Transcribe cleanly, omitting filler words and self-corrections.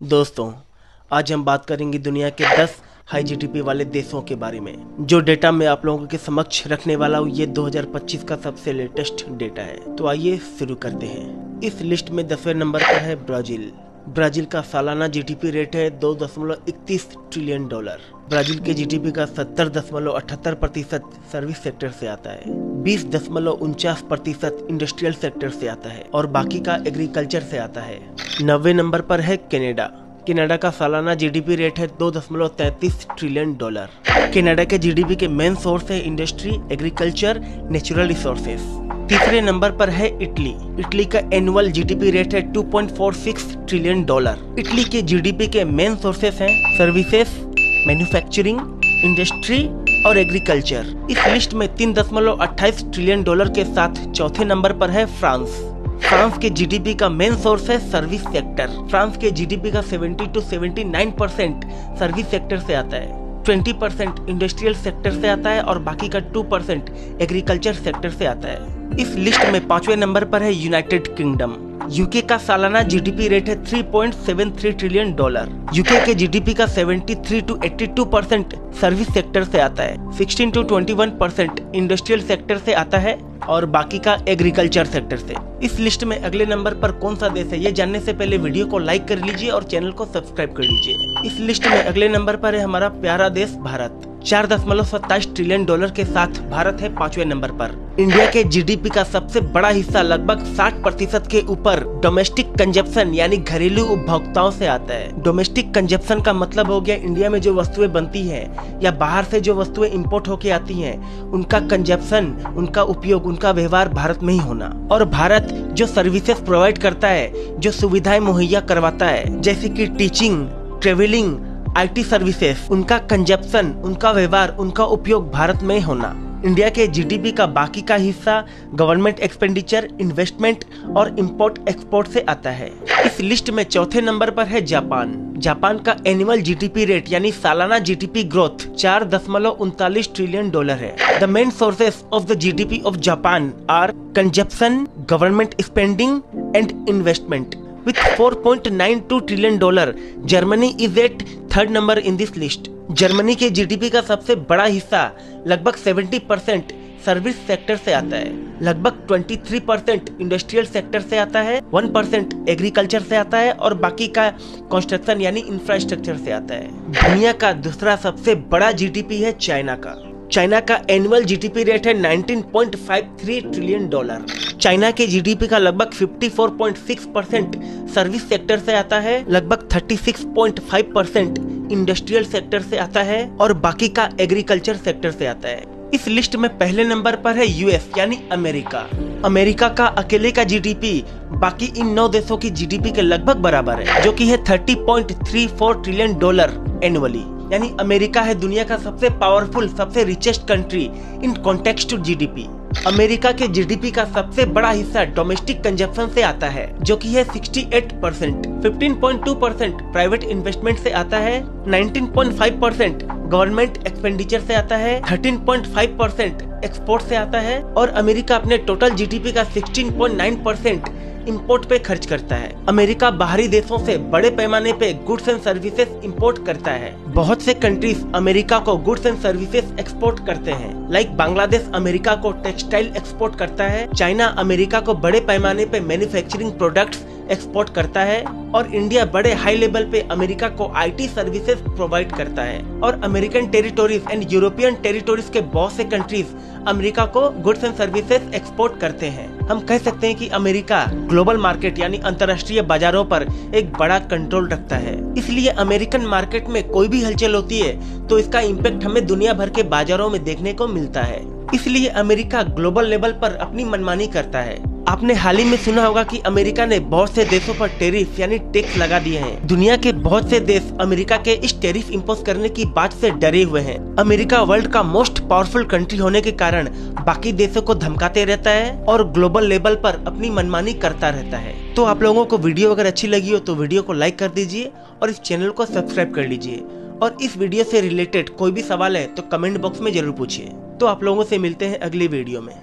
दोस्तों, आज हम बात करेंगे दुनिया के 10 हाई जीडीपी वाले देशों के बारे में। जो डेटा मैं आप लोगों के समक्ष रखने वाला हूँ ये 2025 का सबसे लेटेस्ट डेटा है। तो आइए शुरू करते हैं। इस लिस्ट में 10वें नंबर पर है ब्राजील। ब्राजील का सालाना जीडीपी रेट है $2.31 ट्रिलियन। ब्राजील के जीडीपी का 70.78% सर्विस सेक्टर से आता है, 20.49% इंडस्ट्रियल सेक्टर से आता है और बाकी का एग्रीकल्चर से आता है। 90वें नंबर पर है कनाडा। कनाडा का सालाना जीडीपी रेट है $2.33 ट्रिलियन। कनाडा के जीडीपी के मेन सोर्स है इंडस्ट्री, एग्रीकल्चर, नेचुरल रिसोर्सेस। तीसरे नंबर पर है इटली। इटली का एनुअल जीडीपी रेट है $2.46 ट्रिलियन। इटली के जीडीपी के मेन सोर्सेस हैं सर्विसेज, मैन्युफैक्चरिंग, इंडस्ट्री और एग्रीकल्चर। इस लिस्ट में $3.28 ट्रिलियन के साथ चौथे नंबर पर है फ्रांस। फ्रांस के जीडीपी का मेन सोर्स है सर्विस सेक्टर। फ्रांस के जीडीपी का 70 to 79% सर्विस सेक्टर से आता है, 20% इंडस्ट्रियल सेक्टर से आता है और बाकी का 2% एग्रीकल्चर सेक्टर से आता है। इस लिस्ट में 5वें नंबर पर है यूनाइटेड किंगडम। यूके का सालाना जीडीपी रेट है $3.73 ट्रिलियन। यूके के जीडीपी का 73 to 82% सर्विस सेक्टर से आता है, 16 to 21% इंडस्ट्रियल सेक्टर से आता है और बाकी का एग्रीकल्चर सेक्टर से। इस लिस्ट में अगले नंबर पर कौन सा देश है ये जानने से पहले वीडियो को लाइक कर लीजिए और चैनल को सब्सक्राइब कर लीजिए। इस लिस्ट में अगले नंबर पर है हमारा प्यारा देश भारत। $4.27 ट्रिलियन के साथ भारत है 5वें नंबर पर। इंडिया के जीडीपी का सबसे बड़ा हिस्सा लगभग 60% के ऊपर डोमेस्टिक कंजप्शन यानी घरेलू उपभोक्ताओं से आता है। डोमेस्टिक कंजप्शन का मतलब हो गया इंडिया में जो वस्तुएं बनती हैं या बाहर से जो वस्तुएं इंपोर्ट होके आती हैं उनका कंजप्शन, उनका उपयोग, उनका व्यवहार भारत में ही होना। और भारत जो सर्विसेज प्रोवाइड करता है, जो सुविधाएं मुहैया करवाता है जैसे कि टीचिंग, ट्रेवलिंग, आईटी सर्विसेज, उनका कंजप्शन, उनका व्यवहार, उनका उपयोग भारत में होना। इंडिया के जीडीपी का बाकी का हिस्सा गवर्नमेंट एक्सपेंडिचर, इन्वेस्टमेंट और इंपोर्ट एक्सपोर्ट से आता है। इस लिस्ट में चौथे नंबर पर है जापान। जापान का एनुअल जीडीपी रेट यानी सालाना जीडीपी ग्रोथ $4.39 ट्रिलियन है। The main sources of the GDP of Japan are consumption, government spending and investment. With $4.92 trillion, Germany is at third number in this list. Germany के GDP का सबसे बड़ा हिस्सा लगभग 70% service sector से आता है, लगभग 23% इंडस्ट्रियल सेक्टर से आता है, 1% एग्रीकल्चर से आता है और बाकी का कंस्ट्रक्शन यानी इंफ्रास्ट्रक्चर से आता है। दुनिया का दूसरा सबसे बड़ा जीडीपी है चाइना का। चाइना का एनुअल जीडीपी रेट है $19.53 ट्रिलियन। चाइना के जीडीपी का लगभग 54.6% सर्विस सेक्टर से आता है, लगभग 36.5% इंडस्ट्रियल सेक्टर से आता है और बाकी का एग्रीकल्चर सेक्टर से आता है। इस लिस्ट में पहले नंबर पर है यूएस यानी अमेरिका। अमेरिका का अकेले का जीडीपी बाकी इन 9 देशों की जीडीपी के लगभग बराबर है, जो कि है $30.34 ट्रिलियन एनुअली। यानी अमेरिका है दुनिया का सबसे पावरफुल, सबसे richest country in context to GDP. America के जीडीपी का सबसे बड़ा हिस्सा डोमेस्टिक कंजप्शन से आता है, जो कि है 68%, 15.2% प्राइवेट इन्वेस्टमेंट से आता है, 19.5% गवर्नमेंट एक्सपेंडिचर से आता है, 13.5% एक्सपोर्ट से आता है और अमेरिका अपने टोटल जीडीपी का 16.9% इंपोर्ट पे खर्च करता है। अमेरिका बाहरी देशों से बड़े पैमाने पे गुड्स एंड सर्विसेज इंपोर्ट करता है। बहुत से कंट्रीज अमेरिका को गुड्स एंड सर्विसेज एक्सपोर्ट करते हैं, लाइक बांग्लादेश अमेरिका को टेक्सटाइल एक्सपोर्ट करता है, चाइना अमेरिका को बड़े पैमाने पे मैन्युफैक्चरिंग प्रोडक्ट्स एक्सपोर्ट करता है और इंडिया बड़े हाई लेवल पे अमेरिका को आईटी सर्विसेज प्रोवाइड करता है। और American territories and European territories के बहुत से कंट्रीज अमेरिका को गुड्स एंड सर्विसेज एक्सपोर्ट करते हैं। हम कह सकते हैं कि अमेरिका ग्लोबल मार्केट यानी अंतर्राष्ट्रीय बाजारों पर एक बड़ा कंट्रोल रखता है। इसलिए अमेरिकन मार्केट में कोई भी हलचल होती है तो इसका इम्पैक्ट हमें दुनिया भर के बाजारों में देखने को मिलता है। इसलिए अमेरिका ग्लोबल लेवल पर अपनी मनमानी करता है। आपने हाल ही में सुना होगा कि अमेरिका ने बहुत से देशों पर टैरिफ यानी टैक्स लगा दिए हैं। दुनिया के बहुत से देश अमेरिका के इस टैरिफ इम्पोज करने की बात से डरे हुए हैं। अमेरिका वर्ल्ड का मोस्ट पावरफुल कंट्री होने के कारण बाकी देशों को धमकाते रहता है और ग्लोबल लेवल पर अपनी मनमानी करता रहता है। तो आप लोगों को वीडियो अगर अच्छी लगी हो तो वीडियो को लाइक कर दीजिए और इस चैनल को सब्सक्राइब कर लीजिए और इस वीडियो से रिलेटेड कोई भी सवाल है तो कमेंट बॉक्स में जरूर पूछिए। तो आप लोगों से मिलते हैं अगली वीडियो में।